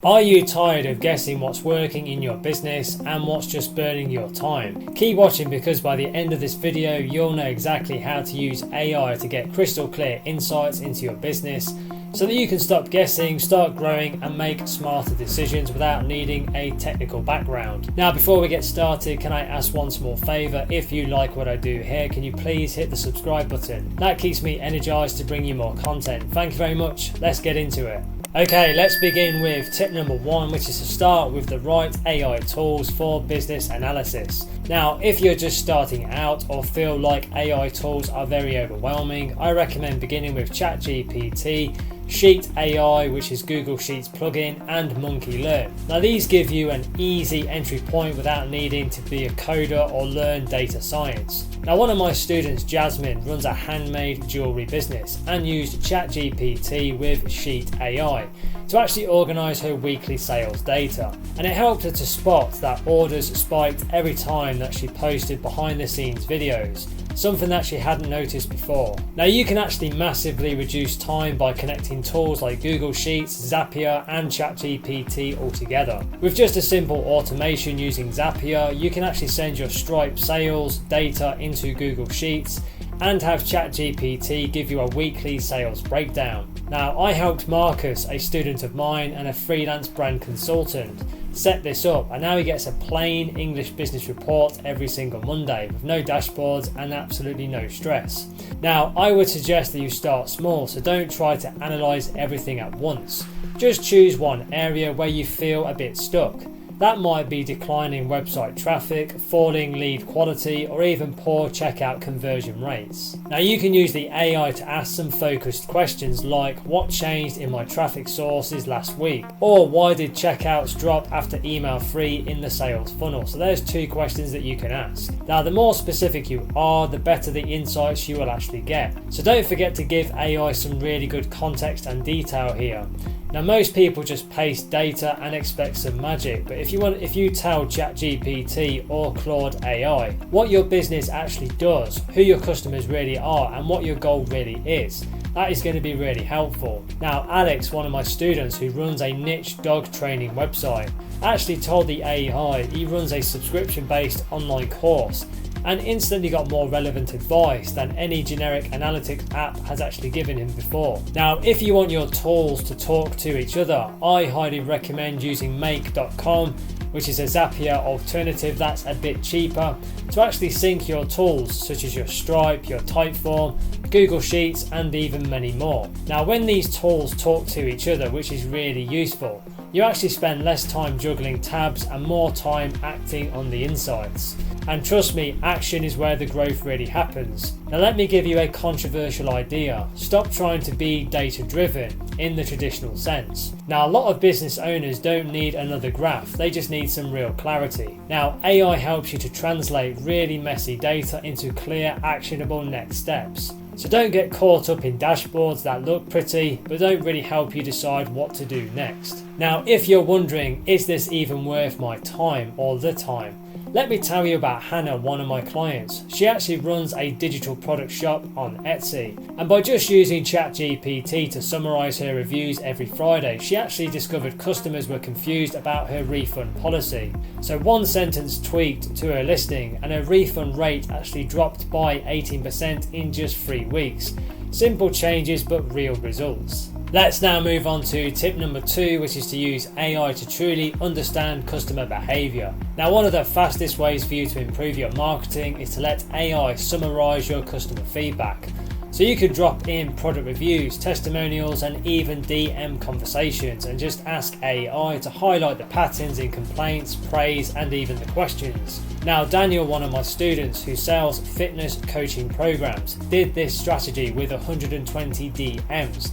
Are you tired of guessing what's working in your business and what's just burning your time? Keep watching, because by the end of this video you'll know exactly how to use AI to get crystal clear insights into your business so that you can stop guessing, start growing and make smarter decisions without needing a technical background. Now, before we get started, can I ask one small favour? If you like what I do here, can you please hit the subscribe button? That keeps me energized to bring you more content. Thank you very much. Let's get into it. Okay, let's begin with tip number 1, which is to start with the right AI tools for business analysis. Now, if you're just starting out or feel like AI tools are very overwhelming, I recommend beginning with ChatGPT, Sheet AI, which is Google Sheets plugin, and Monkey Learn. Now, these give you an easy entry point without needing to be a coder or learn data science. Now, one of my students, Jasmine, runs a handmade jewellery business and used ChatGPT with Sheet AI to actually organise her weekly sales data, and it helped her to spot that orders spiked every time that she posted behind the scenes videos, something that she hadn't noticed before. Now, you can actually massively reduce time by connecting tools like Google Sheets, Zapier and ChatGPT all together. With just a simple automation using Zapier, you can actually send your Stripe sales data into Google Sheets and have ChatGPT give you a weekly sales breakdown. Now, I helped Marcus, a student of mine and a freelance brand consultant, set this up, and now he gets a plain English business report every single Monday with no dashboards and absolutely no stress. Now, I would suggest that you start small, so don't try to analyse everything at once. Just choose one area where you feel a bit stuck. That might be declining website traffic, falling lead quality, or even poor checkout conversion rates. Now, you can use the AI to ask some focused questions like, what changed in my traffic sources last week? Or why did checkouts drop after email 3 in the sales funnel? So there's 2 questions that you can ask. Now, the more specific you are, the better the insights you will actually get. So don't forget to give AI some really good context and detail here. Now, most people just paste data and expect some magic, but if you tell ChatGPT or Claude AI what your business actually does, who your customers really are, and what your goal really is, that is going to be really helpful. Now, Alex, one of my students who runs a niche dog training website, actually told the AI he runs a subscription-based online course and instantly got more relevant advice than any generic analytics app has actually given him before. Now, if you want your tools to talk to each other, I highly recommend using make.com, which is a Zapier alternative that's a bit cheaper, to actually sync your tools such as your Stripe, your Typeform, Google Sheets and even many more. Now, when these tools talk to each other, which is really useful, you actually spend less time juggling tabs and more time acting on the insights. And trust me, action is where the growth really happens. Now, let me give you a controversial idea. Stop trying to be data driven in the traditional sense. Now, a lot of business owners don't need another graph, they just need some real clarity. Now, AI helps you to translate really messy data into clear, actionable next steps. So don't get caught up in dashboards that look pretty but don't really help you decide what to do next. Now, if you're wondering, is this even worth my time all the time? Let me tell you about Hannah, one of my clients. She actually runs a digital product shop on Etsy, and by just using ChatGPT to summarise her reviews every Friday, she actually discovered customers were confused about her refund policy. So one sentence tweaked to her listing and her refund rate actually dropped by 18% in just 3 weeks. Simple changes but real results. Let's now move on to tip number 2, which is to use AI to truly understand customer behaviour. Now, one of the fastest ways for you to improve your marketing is to let AI summarise your customer feedback. So you could drop in product reviews, testimonials and even DM conversations and just ask AI to highlight the patterns in complaints, praise and even the questions. Now, Daniel, one of my students who sells fitness coaching programs, did this strategy with 120 DMs.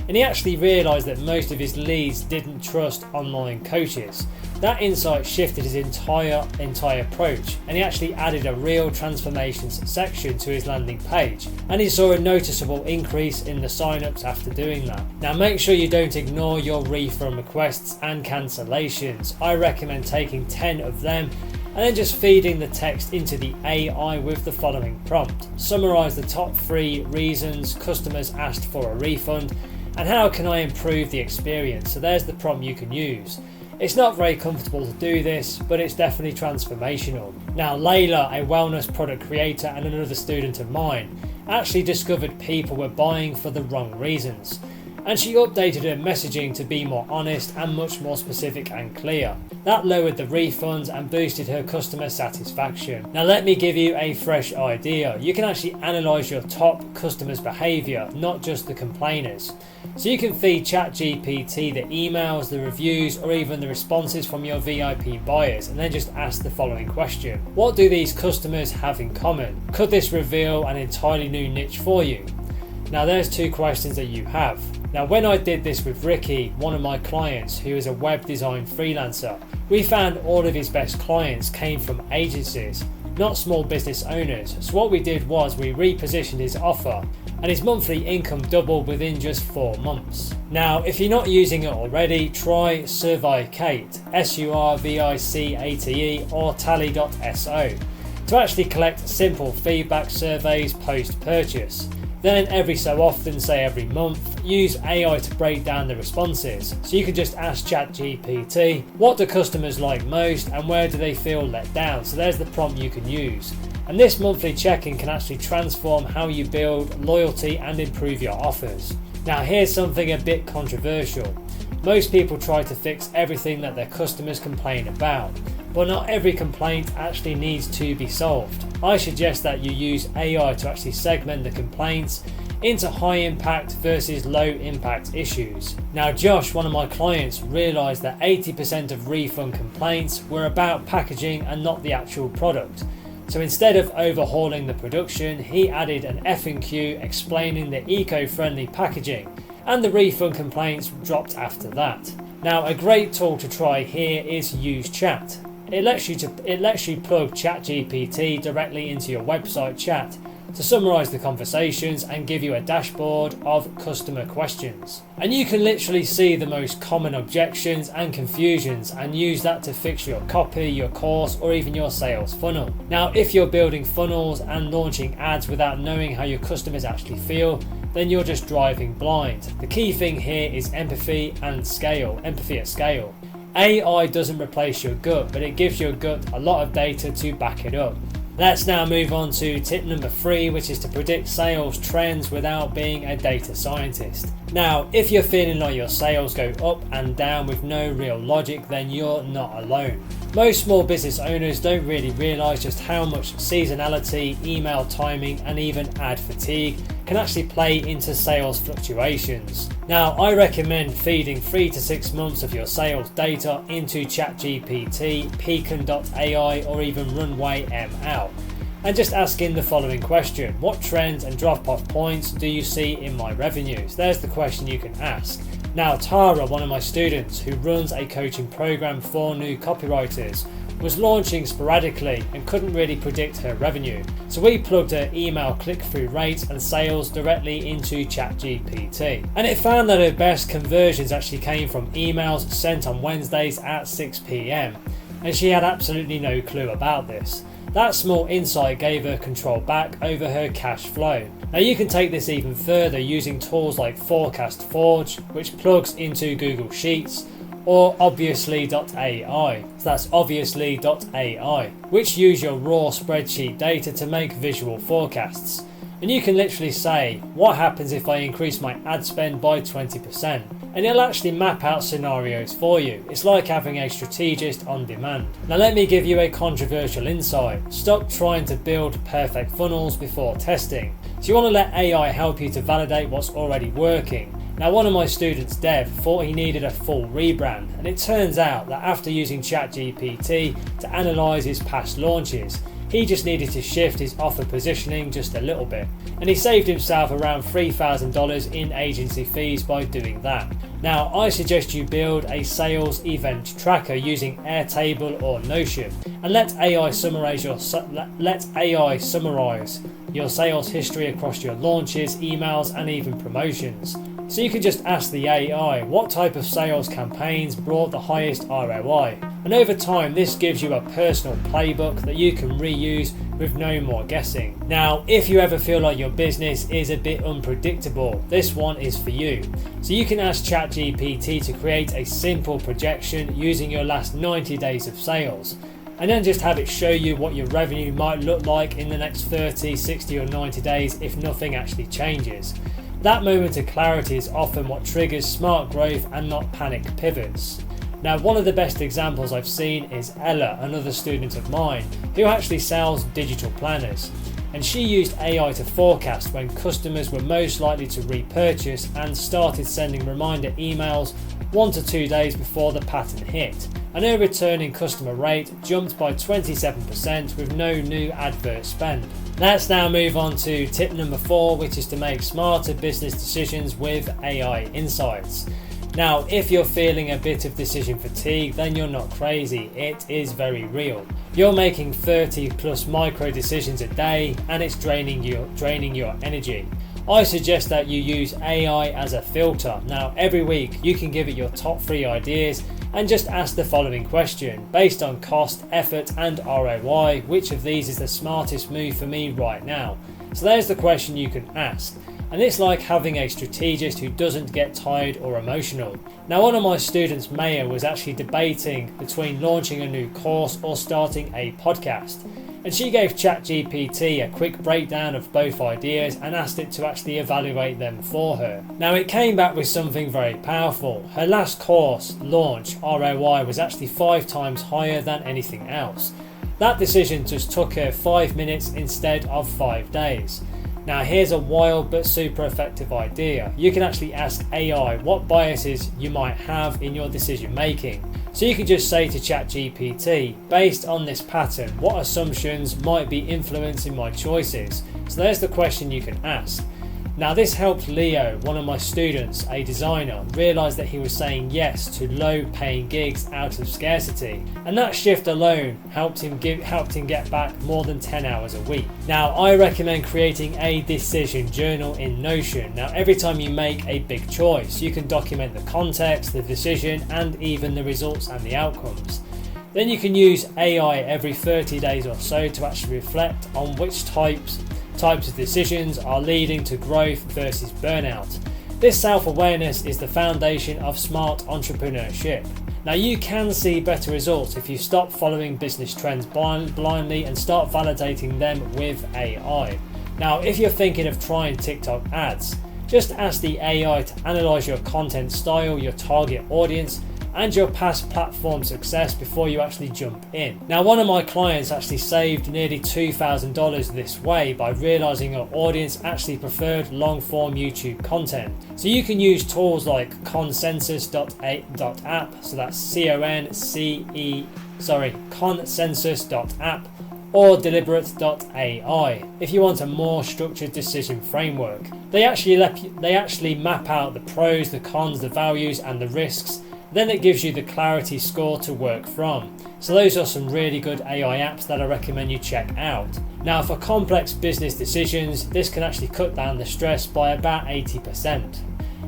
And he actually realised that most of his leads didn't trust online coaches. That insight shifted his entire approach, and he actually added a real transformations section to his landing page, and he saw a noticeable increase in the sign-ups after doing that. Now, make sure you don't ignore your refund requests and cancellations. I recommend taking 10 of them and then just feeding the text into the AI with the following prompt. Summarise the top 3 reasons customers asked for a refund And how can I improve the experience? So there's the prompt you can use. It's not very comfortable to do this, but it's definitely transformational. Now Layla, a wellness product creator and another student of mine, actually discovered people were buying for the wrong reasons, and she updated her messaging to be more honest and much more specific and clear. That lowered the refunds and boosted her customer satisfaction. Now let me give you a fresh idea. You can actually analyse your top customers' behaviour, not just the complainers. So you can feed ChatGPT the emails, the reviews, or even the responses from your VIP buyers, and then just ask the following question. What do these customers have in common? Could this reveal an entirely new niche for you? Now there's two questions that you have. Now when I did this with Ricky, one of my clients who is a web design freelancer, we found all of his best clients came from agencies, not small business owners. So what we did was we repositioned his offer, and his monthly income doubled within just 4 months. Now if you're not using it already, try Survicate, Survicate or Tally.so to actually collect simple feedback surveys post-purchase. Then every so often, say every month, use AI to break down the responses. So you can just ask ChatGPT, what do customers like most and where do they feel let down? So there's the prompt you can use. And this monthly check-in can actually transform how you build loyalty and improve your offers. Now here's something a bit controversial. Most people try to fix everything that their customers complain about, but not every complaint actually needs to be solved. I suggest that you use AI to actually segment the complaints into high impact versus low impact issues. Now Josh, one of my clients, realised that 80% of refund complaints were about packaging and not the actual product. So instead of overhauling the production, he added an FAQ explaining the eco-friendly packaging, and the refund complaints dropped after that. Now a great tool to try here is Use Chat. It lets you plug ChatGPT directly into your website chat to summarise the conversations and give you a dashboard of customer questions. And you can literally see the most common objections and confusions and use that to fix your copy, your course, or even your sales funnel. Now if you're building funnels and launching ads without knowing how your customers actually feel, then you're just driving blind. The key thing here is empathy at scale. AI doesn't replace your gut, but it gives your gut a lot of data to back it up. Let's now move on to tip number 3, which is to predict sales trends without being a data scientist. Now, if you're feeling like your sales go up and down with no real logic, then you're not alone. Most small business owners don't really realise just how much seasonality, email timing, and even ad fatigue can actually play into sales fluctuations. Now, I recommend feeding 3 to 6 months of your sales data into ChatGPT, Beacon.ai, or even Runway ML, and just asking the following question: what trends and drop-off points do you see in my revenues? There's the question you can ask. Now Tara, one of my students who runs a coaching program for new copywriters, was launching sporadically and couldn't really predict her revenue. So we plugged her email click-through rates and sales directly into ChatGPT. And it found that her best conversions actually came from emails sent on Wednesdays at 6 PM. And she had absolutely no clue about this. That small insight gave her control back over her cash flow. Now you can take this even further using tools like Forecast Forge, which plugs into Google Sheets, or Obviously.ai. So that's Obviously.ai, which use your raw spreadsheet data to make visual forecasts. And you can literally say, what happens if I increase my ad spend by 20%? And it'll actually map out scenarios for you. It's like having a strategist on demand. Now let me give you a controversial insight. Stop trying to build perfect funnels before testing. So you want to let AI help you to validate what's already working. Now one of my students, Dev, thought he needed a full rebrand, and it turns out that after using ChatGPT to analyse his past launches, he just needed to shift his offer positioning just a little bit, and he saved himself around $3,000 in agency fees by doing that. Now I suggest you build a sales event tracker using Airtable or Notion, and let AI summarize your sales history across your launches, emails, and even promotions. So you can just ask the AI what type of sales campaigns brought the highest ROI. And over time, this gives you a personal playbook that you can reuse with no more guessing. Now, if you ever feel like your business is a bit unpredictable, this one is for you. So you can ask ChatGPT to create a simple projection using your last 90 days of sales, and then just have it show you what your revenue might look like in the next 30, 60 or 90 days if nothing actually changes. That moment of clarity is often what triggers smart growth and not panic pivots. Now, one of the best examples I've seen is Ella, another student of mine, who actually sells digital planners. And she used AI to forecast when customers were most likely to repurchase and started sending reminder emails 1 to 2 days before the pattern hit. And her returning customer rate jumped by 27% with no new advert spend. Let's now move on to tip number 4, which is to make smarter business decisions with AI insights. Now, if you're feeling a bit of decision fatigue, then you're not crazy. It is very real. You're making 30 plus micro decisions a day and it's draining your energy. I suggest that you use AI as a filter. Now, every week you can give it your top 3 ideas and just ask the following question: based on cost, effort and ROI, which of these is the smartest move for me right now? So there's the question you can ask. And it's like having a strategist who doesn't get tired or emotional. Now, one of my students, Maya, was actually debating between launching a new course or starting a podcast. And she gave ChatGPT a quick breakdown of both ideas and asked it to actually evaluate them for her. Now, it came back with something very powerful. Her last course launch ROI was actually 5 times higher than anything else. That decision just took her 5 minutes instead of 5 days. Now, here's a wild but super effective idea. You can actually ask AI what biases you might have in your decision making. So you can just say to ChatGPT, based on this pattern, what assumptions might be influencing my choices? So there's the question you can ask. Now, this helped Leo, one of my students, a designer, realise that he was saying yes to low-paying gigs out of scarcity, and that shift alone helped him get back more than 10 hours a week. Now, I recommend creating a decision journal in Notion. Now, every time you make a big choice, you can document the context, the decision, and even the results and the outcomes. Then you can use AI every 30 days or so to actually reflect on which types of decisions are leading to growth versus burnout. This self-awareness is the foundation of smart entrepreneurship. Now, you can see better results if you stop following business trends blindly and start validating them with AI. Now, if you're thinking of trying TikTok ads, just ask the AI to analyze your content style, your target audience, and your past platform success before you actually jump in. Now, one of my clients actually saved nearly $2,000 this way by realizing her audience actually preferred long form YouTube content. So you can use tools like consensus.app, so that's consensus.app, or deliberate.ai if you want a more structured decision framework. They actually map out the pros, the cons, the values and the risks. Then it gives you the clarity score to work from. So those are some really good AI apps that I recommend you check out. Now, for complex business decisions, this can actually cut down the stress by about 80%.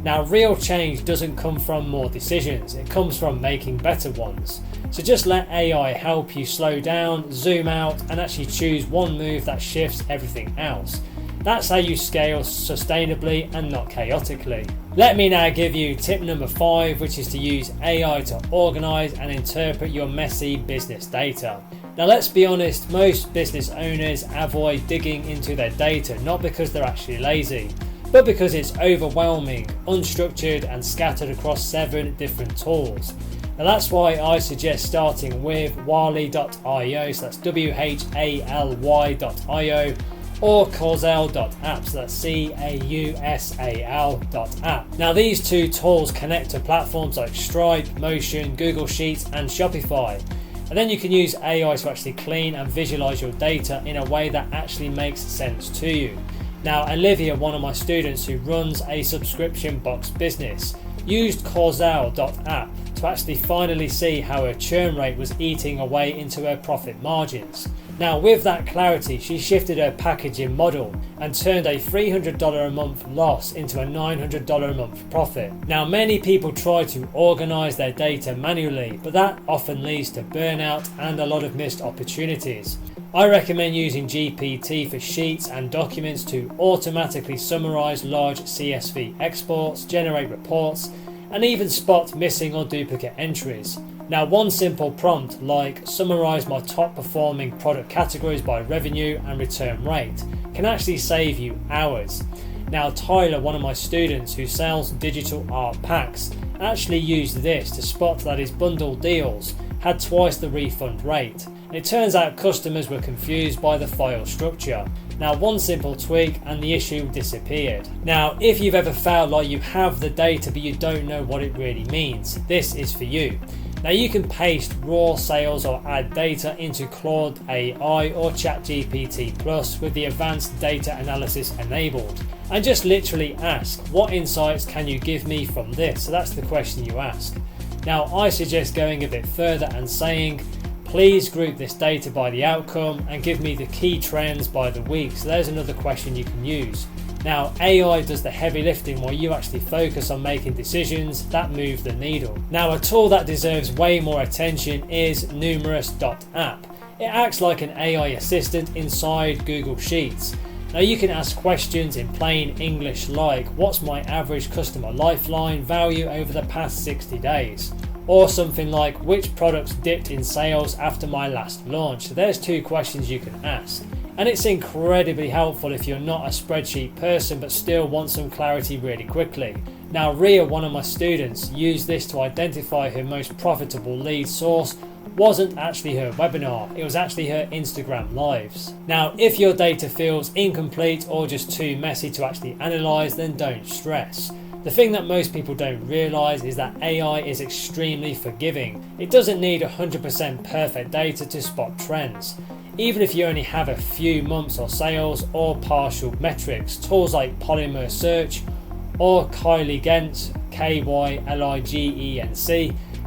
Now, real change doesn't come from more decisions, it comes from making better ones. So just let AI help you slow down, zoom out, and actually choose one move that shifts everything else. That's how you scale sustainably and not chaotically. Let me now give you tip number 5, which is to use AI to organize and interpret your messy business data. Now, let's be honest, most business owners avoid digging into their data, not because they're actually lazy, but because it's overwhelming, unstructured and scattered across 7 different tools. Now, that's why I suggest starting with wally.io, so that's WHALY.io, or causal.app, so that's CAUSAL.app. Now, these 2 tools connect to platforms like Stripe, Motion, Google Sheets and Shopify. And then you can use AI to actually clean and visualize your data in a way that actually makes sense to you. Now, Olivia, one of my students who runs a subscription box business, used causal.app to actually finally see how her churn rate was eating away into her profit margins. Now with that clarity, she shifted her packaging model and turned a $300 a month loss into a $900 a month profit. Now many people try to organise their data manually, but that often leads to burnout and a lot of missed opportunities. I recommend using GPT for sheets and documents to automatically summarise large CSV exports, generate reports, and even spot missing or duplicate entries. Now one simple prompt like summarise my top performing product categories by revenue and return rate can actually save you hours. Now Tyler, one of my students who sells digital art packs, actually used this to spot that his bundle deals had twice the refund rate. And it turns out customers were confused by the file structure. Now one simple tweak and the issue disappeared. Now if you've ever felt like you have the data but you don't know what it really means, this is for you. Now you can paste raw sales or ad data into Claude AI or ChatGPT Plus with the advanced data analysis enabled, and just literally ask, what insights can you give me from this? So that's the question you ask. Now I suggest going a bit further and saying, please group this data by the outcome and give me the key trends by the week. So there's another question you can use. Now AI does the heavy lifting while you actually focus on making decisions that move the needle. Now a tool that deserves way more attention is Numerous.app. It acts like an AI assistant inside Google Sheets. Now you can ask questions in plain English like, what's my average customer lifeline value over the past 60 days? Or something like, which products dipped in sales after my last launch? So there's two questions you can ask. And it's incredibly helpful if you're not a spreadsheet person but still want some clarity really quickly. Now Ria, one of my students, used this to identify her most profitable lead source wasn't actually her webinar, it was actually her Instagram lives. Now if your data feels incomplete or just too messy to actually analyse, then don't stress. The thing that most people don't realise is that AI is extremely forgiving. It doesn't need 100% perfect data to spot trends. Even if you only have a few months or sales or partial metrics, tools like Polymer Search or Kyligenc, Kyligenc,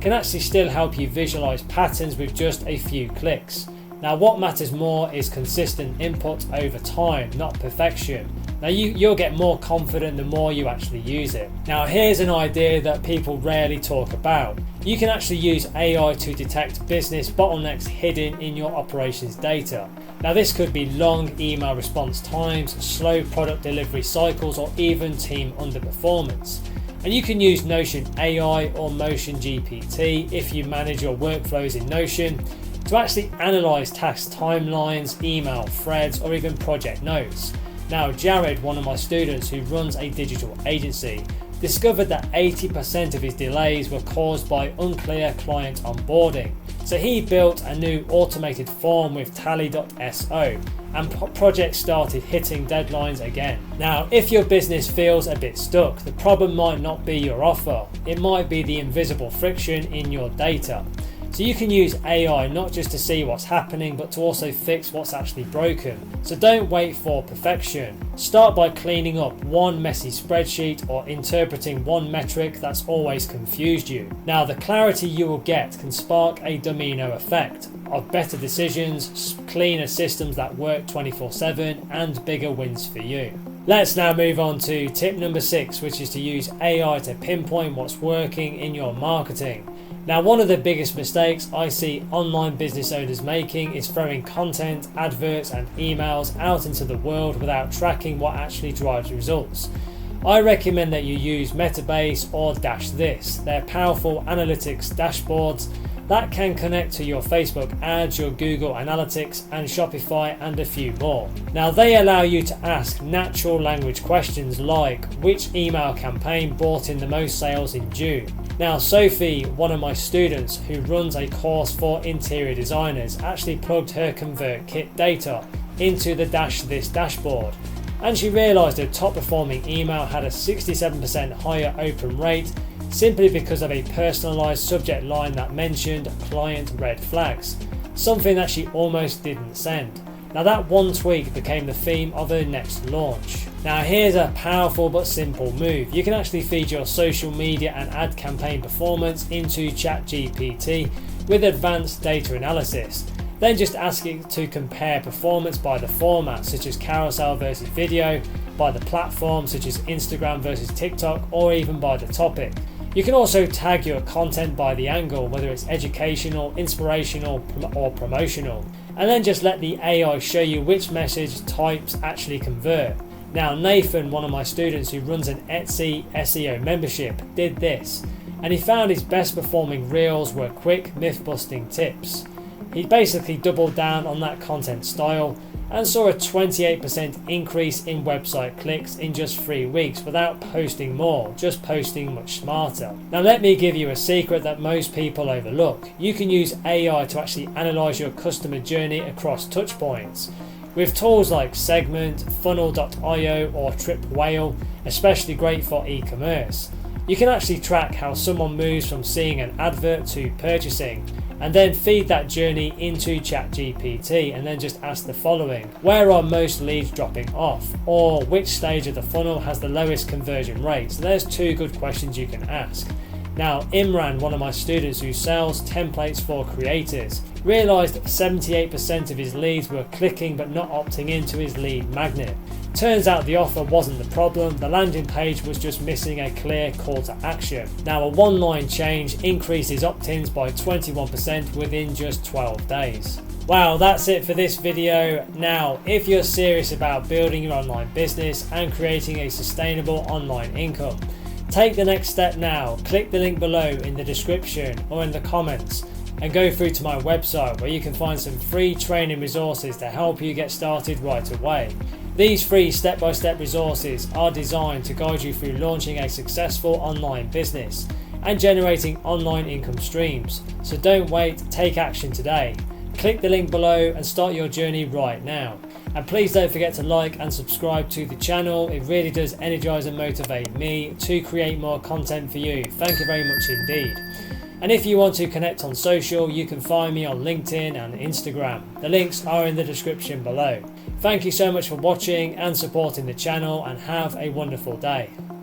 can actually still help you visualize patterns with just a few clicks. Now what matters more is consistent input over time, not perfection. Now you'll get more confident the more you actually use it. Now here's an idea that people rarely talk about. You can actually use AI to detect business bottlenecks hidden in your operations data. Now this could be long email response times, slow product delivery cycles, or even team underperformance. And you can use Notion AI or Motion GPT if you manage your workflows in Notion to actually analyze task timelines, email threads, or even project notes. Now Jared, one of my students who runs a digital agency, discovered that 80% of his delays were caused by unclear client onboarding. So he built a new automated form with tally.so and projects started hitting deadlines again. Now if your business feels a bit stuck, the problem might not be your offer, it might be the invisible friction in your data. So you can use AI not just to see what's happening but to also fix what's actually broken. So don't wait for perfection. Start by cleaning up one messy spreadsheet or interpreting one metric that's always confused you. Now the clarity you will get can spark a domino effect of better decisions, cleaner systems that work 24/7 and bigger wins for you. Let's now move on to tip number 6, which is to use AI to pinpoint what's working in your marketing. Now one of the biggest mistakes I see online business owners making is throwing content, adverts and emails out into the world without tracking what actually drives results. I recommend that you use Metabase or This. They're powerful analytics dashboards that can connect to your Facebook ads, your Google Analytics and Shopify and a few more. Now they allow you to ask natural language questions like, which email campaign brought in the most sales in June? Now Sophie, one of my students who runs a course for interior designers, actually plugged her ConvertKit data into the This dashboard, and she realised her top performing email had a 67% higher open rate simply because of a personalised subject line that mentioned client red flags, something that she almost didn't send. Now that one tweak became the theme of her next launch. Now here's a powerful but simple move. You can actually feed your social media and ad campaign performance into ChatGPT with advanced data analysis. Then just ask it to compare performance by the format, such as carousel versus video, by the platform such as Instagram versus TikTok, or even by the topic. You can also tag your content by the angle, whether it's educational, inspirational, or promotional, and then just let the AI show you which message types actually convert. Now Nathan, one of my students who runs an Etsy SEO membership, did this, and he found his best performing reels were quick myth busting tips. He basically doubled down on that content style and saw a 28% increase in website clicks in just 3 weeks without posting more, just posting much smarter. Now let me give you a secret that most people overlook. You can use AI to actually analyze your customer journey across touch points. With tools like Segment, Funnel.io or Trip Whale, especially great for e-commerce. You can actually track how someone moves from seeing an advert to purchasing, and then feed that journey into ChatGPT and then just ask the following: where are most leads dropping off? Or which stage of the funnel has the lowest conversion rate? So there's 2 good questions you can ask. Now Imran, one of my students who sells templates for creators, realised 78% of his leads were clicking but not opting into his lead magnet. Turns out the offer wasn't the problem, the landing page was just missing a clear call to action. Now a 1-line change increases opt-ins by 21% within just 12 days. Wow, that's it for this video. Now, if you're serious about building your online business and creating a sustainable online income, take the next step now. Click the link below in the description or in the comments and go through to my website where you can find some free training resources to help you get started right away. These free step-by-step resources are designed to guide you through launching a successful online business and generating online income streams. So don't wait, take action today. Click the link below and start your journey right now. And please don't forget to like and subscribe to the channel. It really does energize and motivate me to create more content for you. Thank you very much indeed. And if you want to connect on social, you can find me on LinkedIn and Instagram. The links are in the description below. Thank you so much for watching and supporting the channel, and have a wonderful day.